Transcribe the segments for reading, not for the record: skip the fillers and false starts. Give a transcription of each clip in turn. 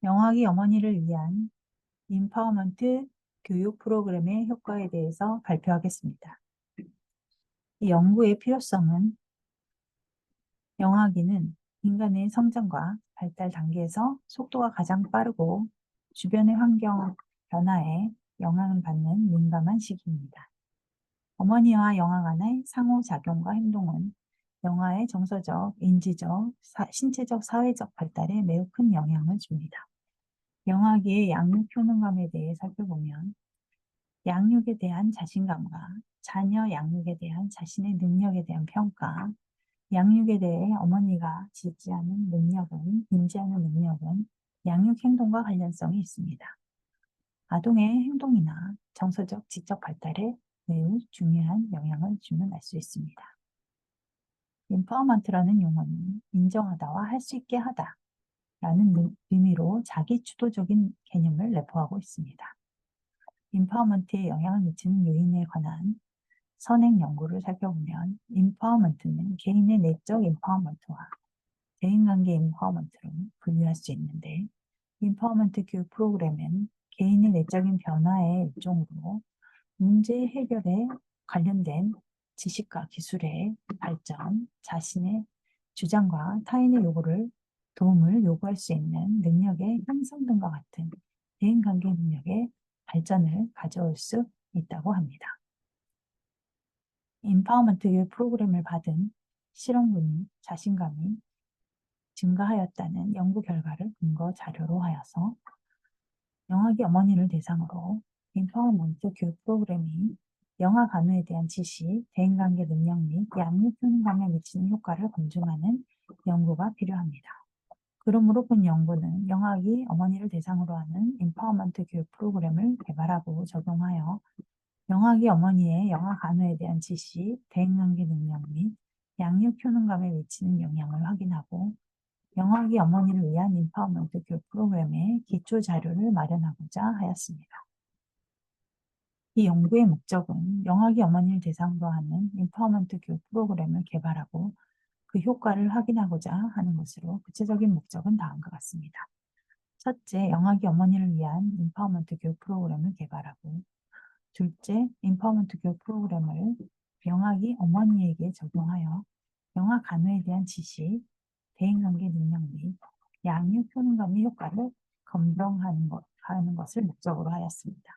영아기 어머니를 위한 인파워먼트 교육 프로그램의 효과에 대해서 발표하겠습니다. 이 연구의 필요성은 영아기는 인간의 성장과 발달 단계에서 속도가 가장 빠르고 주변의 환경 변화에 영향을 받는 민감한 시기입니다. 어머니와 영아 간의 상호작용과 행동은 영아의 정서적, 인지적, 신체적, 사회적 발달에 매우 큰 영향을 줍니다. 영아기의 양육 효능감에 대해 살펴보면 양육에 대한 자신감과 자녀 양육에 대한 자신의 능력에 대한 평가, 양육에 대해 어머니가 인지하는 능력은 양육 행동과 관련성이 있습니다. 아동의 행동이나 정서적, 지적 발달에 매우 중요한 영향을 주는 알 수 있습니다. 인파워먼트라는 용어는 인정하다와 할 수 있게 하다 라는 의미로 자기 주도적인 개념을 내포하고 있습니다. 인파워먼트에 영향을 미치는 요인에 관한 선행 연구를 살펴보면 인파워먼트는 개인의 내적 인파워먼트와 대인관계 인파워먼트로 분류할 수 있는데 인파워먼트 교육 프로그램은 개인의 내적인 변화의 일종으로 문제 해결에 관련된 지식과 기술의 발전, 자신의 주장과 타인의 도움을 요구할 수 있는 능력의 향상 등과 같은 대인관계 능력의 발전을 가져올 수 있다고 합니다. 인파워먼트 교육 프로그램을 받은 실험군이 자신감이 증가하였다는 연구 결과를 근거 자료로 하여서 영아기 어머니를 대상으로 인파워먼트 교육 프로그램이 영아 간호에 대한 지시, 대인관계 능력 및 양육 효능감에 미치는 효과를 검증하는 연구가 필요합니다. 그러므로 본 연구는 영아기 어머니를 대상으로 하는 인파워먼트 교육 프로그램을 개발하고 적용하여 영아기 어머니의 영아 간호에 대한 지시, 대인관계 능력 및 양육 효능감에 미치는 영향을 확인하고 영아기 어머니를 위한 인파워먼트 교육 프로그램의 기초 자료를 마련하고자 하였습니다. 이 연구의 목적은 영아기 어머니를 대상으로 하는 인파워먼트 교육 프로그램을 개발하고 그 효과를 확인하고자 하는 것으로 구체적인 목적은 다음과 같습니다. 첫째, 영아기 어머니를 위한 인파워먼트 교육 프로그램을 개발하고 둘째, 인파워먼트 교육 프로그램을 영아기 어머니에게 적용하여 영아 간호에 대한 지시, 대인관계 능력 및 양육 효능감의 효과를 검증하는 것을 목적으로 하였습니다.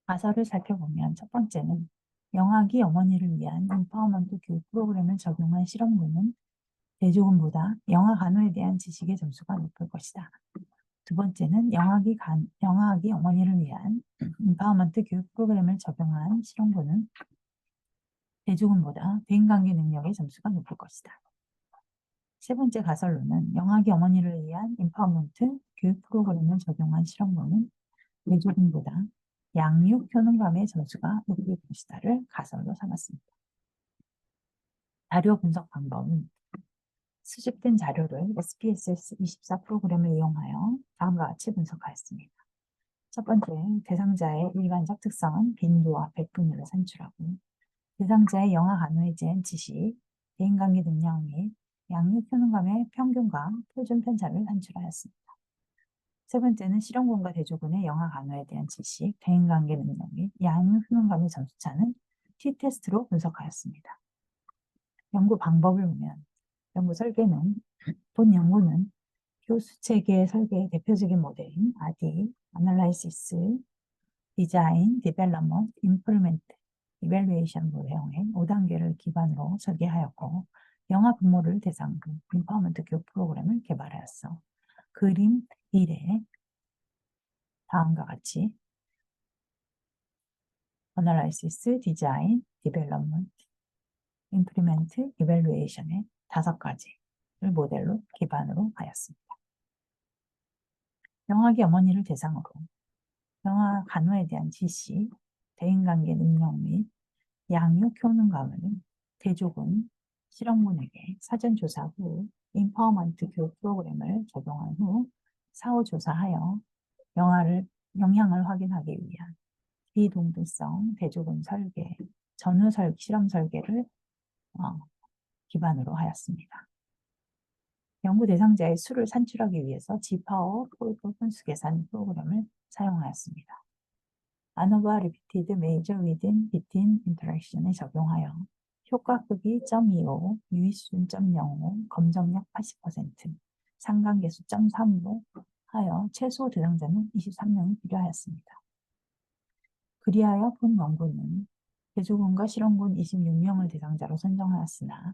가설을 살펴보면 첫 번째는 영아기 어머니를 위한 인파워먼트 교육 프로그램을 적용한 실험군은 대조군보다 영아 간호에 대한 지식의 점수가 높을 것이다. 두 번째는 영아기 어머니를 위한 인파워먼트 교육 프로그램을 적용한 실험군은 대조군보다 대인관계 능력의 점수가 높을 것이다. 세 번째 가설로는 영아기 어머니를 위한 인파워먼트 교육 프로그램을 적용한 실험군은 대조군보다 양육 효능감의 점수가 높을 것이다를 가설로 삼았습니다. 자료 분석 방법은 수집된 자료를 SPSS24 프로그램을 이용하여 다음과 같이 분석하였습니다. 첫 번째, 대상자의 일반적 특성은 빈도와 백분율을 산출하고 대상자의 영아 간호에 대한 지식, 대인관계 능력 및 양육 효능감의 평균과 표준 편차를 산출하였습니다. 세 번째는 실험군과 대조군의 영아 간호에 대한 지식, 대인관계 능력 및 양육 효능감의 점수차는 T-테스트로 분석하였습니다. 연구 방법을 보면 본 연구는 교수 체계 설계의 대표적인 모델인 ADDIE, Analysis, Design, Development, Implement, Evaluation을 사용해 5단계를 기반으로 설계하였고 영아 부모를 대상으로 인파워먼트 교육 프로그램을 개발하였어. 그림 1에 다음과 같이 Analysis, Design, Development, Implement, Evaluation의 5가지를 모델로 기반으로 하였습니다. 영아기 어머니를 대상으로 영아 간호에 대한 지시, 대인관계 능력 및 양육 효능감을 대조군 실험군에게 사전조사 후 인파워먼트 교육 프로그램을 적용한 후 사후조사하여 영향을 확인하기 위한 비동등성 대조군 설계, 실험 설계를 기반으로 하였습니다. 연구 대상자의 수를 산출하기 위해서 G-파워 포이프 분수 계산 프로그램을 사용하였습니다. ANOVA Repeated Measure Within Between Interaction에 적용하여 효과 크기 0.25, 유의수준 0.05, 검정력 80%, 상관계수 0.35 하여 최소 대상자는 23명이 필요하였습니다. 그리하여 본 연구는 대조군과 실험군 26명을 대상자로 선정하였으나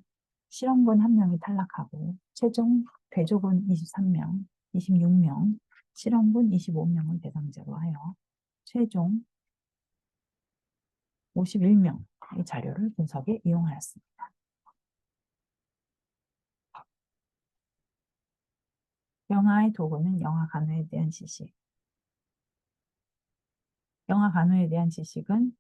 실험군 1명이 탈락하고 최종 대조군 23명, 26명, 실험군 25명을 대상자로 하여 최종 51명의 자료를 분석에 이용하였습니다. 영아의 도구는 영아 간호에 대한 지식. 영아 간호에 대한 지식은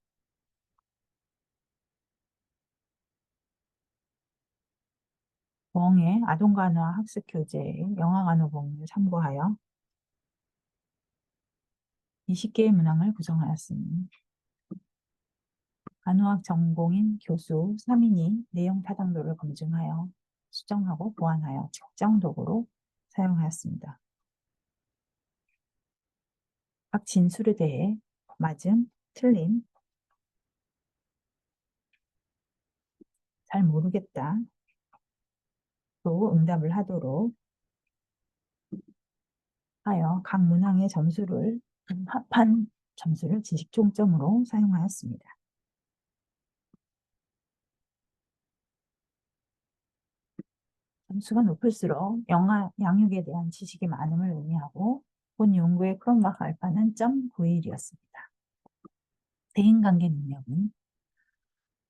웡의 아동간호와 학습교재의 영아간호본을 참고하여 20개의 문항을 구성하였습니다. 간호학 전공인 교수 3인이 내용 타당도를 검증하여 수정하고 보완하여 측정 도구로 사용하였습니다. 각 진술에 대해 맞음, 틀림, 잘 모르겠다, 또 응답을 하도록 하여 각 문항의 점수를 합한 점수를 지식 총점으로 사용하였습니다. 점수가 높을수록 영아 양육에 대한 지식이 많음을 의미하고 본 연구의 크롬바크 알파는 0.91이었습니다. 대인관계 능력은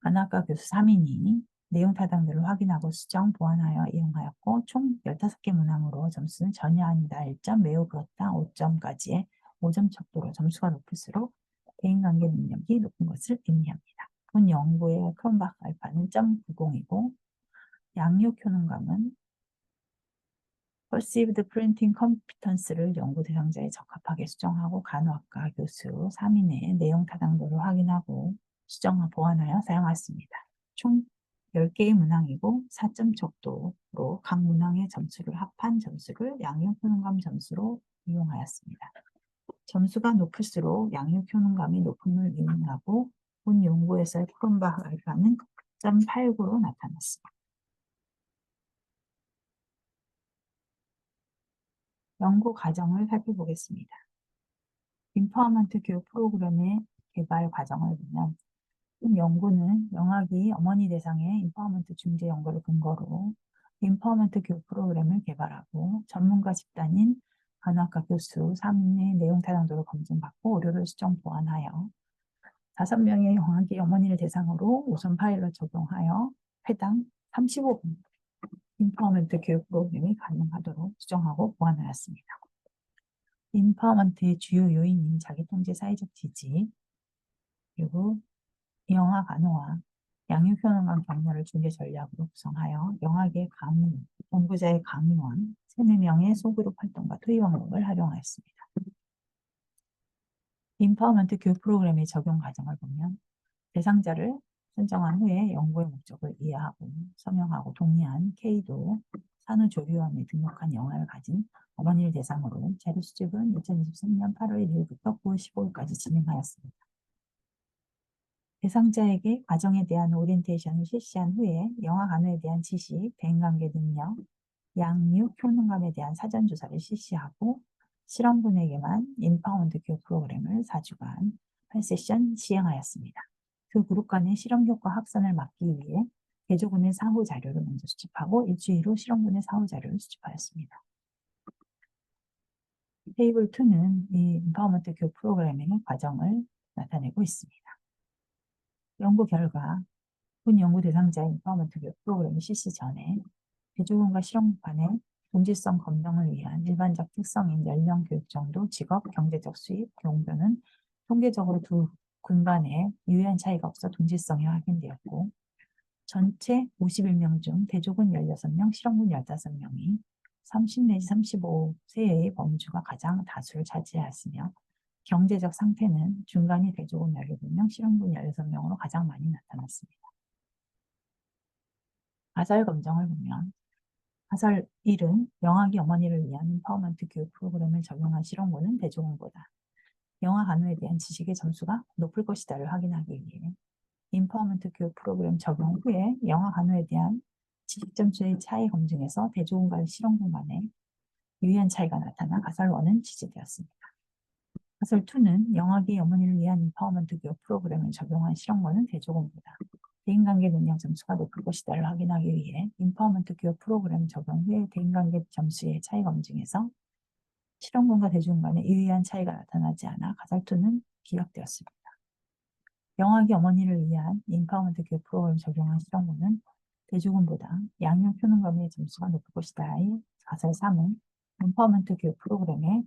간호학과 교수 3인이 내용 타당도를 확인하고 수정, 보완하여 이용하였고 총 15개 문항으로 점수는 전혀 아니다 1점, 매우 그렇다 5점까지의 5점 척도로 점수가 높을수록 대인관계 능력이 높은 것을 의미합니다. 본 연구의 크롬바크 알파는 0.90이고 양육 효능감은 Perceived Printing Competence를 연구 대상자에 적합하게 수정하고 간호학과 교수 3인의 내용 타당도를 확인하고 수정, 보완하여 사용하였습니다. 총 10개의 문항이고 4점 척도로 각 문항의 점수를 합한 점수를 양육 효능감 점수로 이용하였습니다. 점수가 높을수록 양육 효능감이 높음을 의미하고 본 연구에서의 크롬바크 알파는 0.89로 나타났습니다. 연구 과정을 살펴보겠습니다. 인파워먼트 교육 프로그램의 개발 과정을 보면 이 연구는 영아기 어머니 대상의 인파워먼트 중재 연구를 근거로 인파워먼트 교육 프로그램을 개발하고 전문가 집단인 간호학과 교수 3인의 내용 타당도를 검증받고 오류를 수정 보완하여 5명의 영아기 어머니를 대상으로 우선 파일럿 적용하여 회당 35분 인파워먼트 교육 프로그램이 가능하도록 수정하고 보완하였습니다. 인파워먼트의 주요 요인인 자기통제 사회적 지지, 그리고 영아 간호와 양육 효능감 격려를 중개 전략으로 구성하여 영아계 강의, 연구자의 강의원 3-4명의 소그룹 활동과 토의 방법을 활용하였습니다. 인파워먼트 교육 프로그램의 적용 과정을 보면 대상자를 선정한 후에 연구의 목적을 이해하고 서명하고 동의한 K도 산후조리원에 등록한 영아를 가진 어머니를 대상으로 자료 수집은 2023년 8월 1일부터 9월 15일까지 진행하였습니다. 대상자에게 과정에 대한 오리엔테이션을 실시한 후에 영아 간호에 대한 지식, 대인관계 능력, 양육 효능감에 대한 사전조사를 실시하고 실험군에게만 인파운드 교육 프로그램을 4주간 8세션 시행하였습니다. 그 그룹 간의 실험 효과 확산을 막기 위해 대조군의 사후 자료를 먼저 수집하고 일주일 후 실험군의 사후 자료를 수집하였습니다. 테이블 2는 이 인파워먼트 교육 프로그램의 과정을 나타내고 있습니다. 연구 결과 본 연구 대상자의 인파워먼트 교육 프로그램 실시 전에 대조군과 실험군 간의 동질성 검정을 위한 일반적 특성인 연령, 교육 정도, 직업, 경제적 수입, 용도는 통계적으로 두 군 간에 유의한 차이가 없어 동질성이 확인되었고 전체 51명 중 대조군 16명, 실험군 15명이 30 내지 35세의 범주가 가장 다수를 차지하였으며 경제적 상태는 중간이 대조군 17명, 실험군 16명으로 가장 많이 나타났습니다. 가설 검정을 보면 가설 1은 영아기 어머니를 위한 empowerment 교육 프로그램을 적용한 실험군은 대조군보다 영아 간호에 대한 지식의 점수가 높을 것이다를 확인하기 위해 empowerment 교육 프로그램 적용 후에 영아 간호에 대한 지식 점수의 차이 검증에서 대조군과 실험군 간에 유의한 차이가 나타나 가설 1은 지지되었습니다. 가설 2는 영아기 어머니를 위한 empowerment 교육 프로그램을 적용한 실험군은 대조군보다 대인관계 능력 점수가 높을 것이다를 확인하기 위해 empowerment 교육 프로그램 적용 후에 대인관계 점수의 차이 검증에서 실험군과 대조군 간에 유의한 차이가 나타나지 않아 가설 2는 기각되었습니다. 영아기 어머니를 위한 empowerment 교육 프로그램 적용한 실험군은 대조군보다 양육 효능감의 점수가 높을 것이다의 가설 3은 empowerment 교육 프로그램의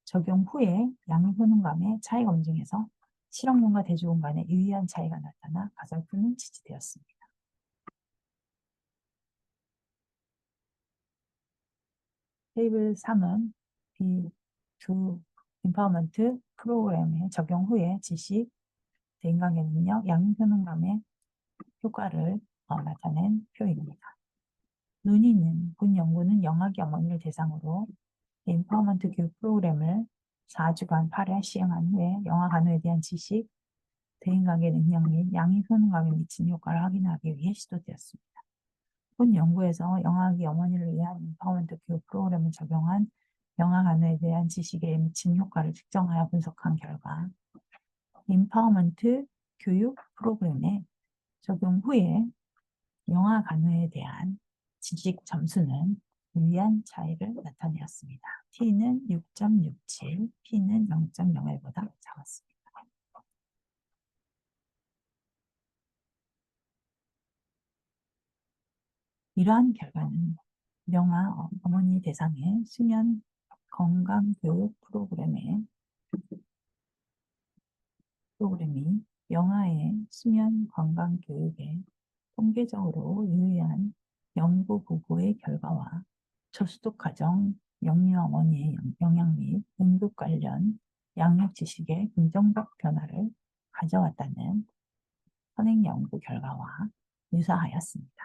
적용 후에 양육 효능감의 차이 검증에서 실험군과 대조군 간에 유의한 차이가 나타나 가설 2는 지지되었습니다. 테이블 3은 이 두 empowerment 프로그램의 적용 후에 지식, 대인관계 능력, 양육 효능감의 효과를 나타낸 표입니다. 논의는 본 연구는 영아기 어머니를 대상으로 empowerment 교육 프로그램을 4주간 8회 시행한 후에 영아 간호에 대한 지식, 대인관계 능력 및 양육 효능감에 미친 효과를 확인하기 위해 시도되었습니다. 본 연구에서 영아기 어머니를 위한 empowerment 교육 프로그램을 적용한 영아 간호에 대한 지식에 미친 효과를 측정하여 분석한 결과 empowerment 교육 프로그램의 적용 후에 영아 간호에 대한 지식 점수는 유의한 차이를 나타내었습니다. T는 6.67, P는 0.01보다 작았습니다. 이러한 결과는 영아 어머니 대상의 수면 건강교육 프로그램이 영아의 수면 건강교육에 통계적으로 유의한 연구 보고의 결과와 저수도 가정 영유 어머니의 영양 및 응급 관련 양육 지식의 긍정적 변화를 가져왔다는 선행 연구 결과와 유사하였습니다.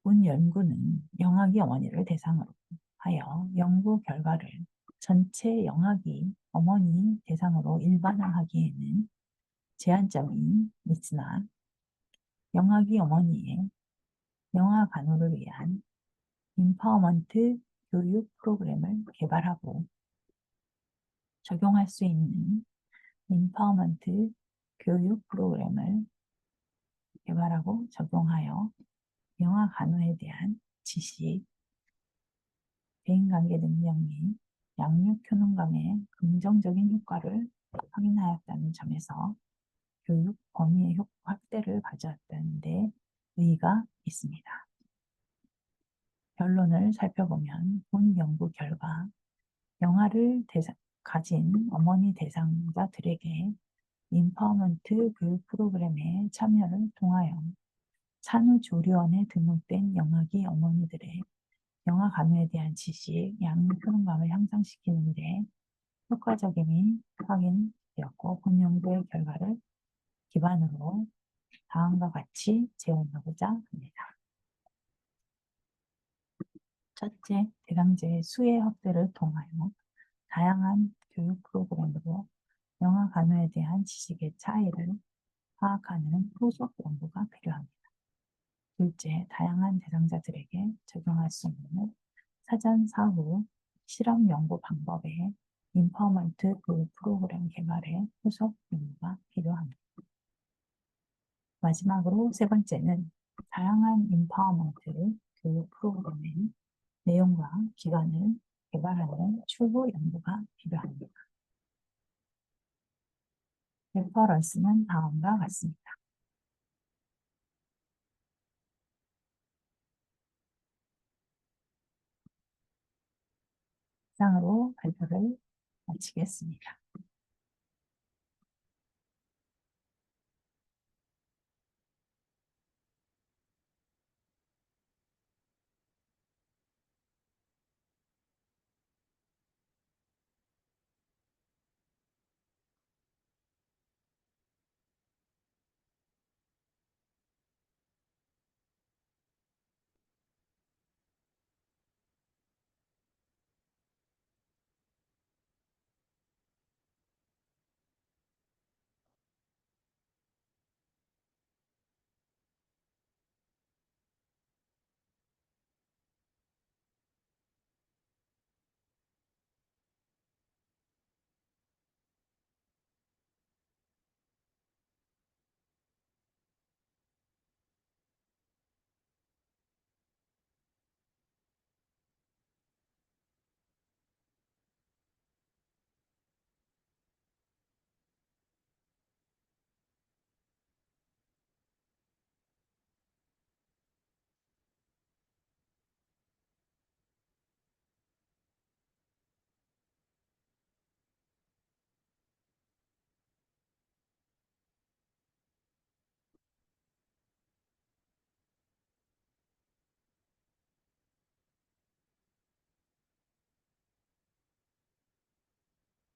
본 연구는 영아기 어머니를 대상으로 하여 연구 결과를 전체 영아기 어머니 대상으로 일반화하기에는 제한점이 있으나 영아기 어머니의 영아 간호를 위한 empowerment 교육 프로그램을 개발하고 적용할 수 있는 empowerment 교육 프로그램을 개발하고 적용하여 영아 간호에 대한 지식, 대인관계 능력 및 양육 효능감의 긍정적인 효과를 확인하였다는 점에서 교육 범위의 확대를 가져왔다는 데 의의가 있습니다. 결론을 살펴보면 본 연구 결과 영아를 가진 어머니 대상자들에게 empowerment 교육 프로그램에 참여를 통하여 산후조리원에 등록된 영아기 어머니들의 영아 간호에 대한 지식, 양육 효능감을 향상시키는 데 효과적임이 확인되었고 본 연구의 결과를 기반으로 다음과 같이 제언하고자 합니다. 첫째, 대상자의 수혜 확대를 통하여 다양한 교육 프로그램으로 영아 간호에 대한 지식의 차이를 파악하는 후속 연구가 필요합니다. 둘째, 다양한 대상자들에게 적용할 수 있는 사전 사후 실험 연구 방법의 empowerment 교육 프로그램 개발에 후속 연구가 필요합니다. 마지막으로 세 번째는 다양한 empowerment 교육 프로그램의 내용과 기간을 개발하는 추후 연구가 필요합니다. 레퍼런스는 다음과 같습니다. 이상으로 발표를 마치겠습니다.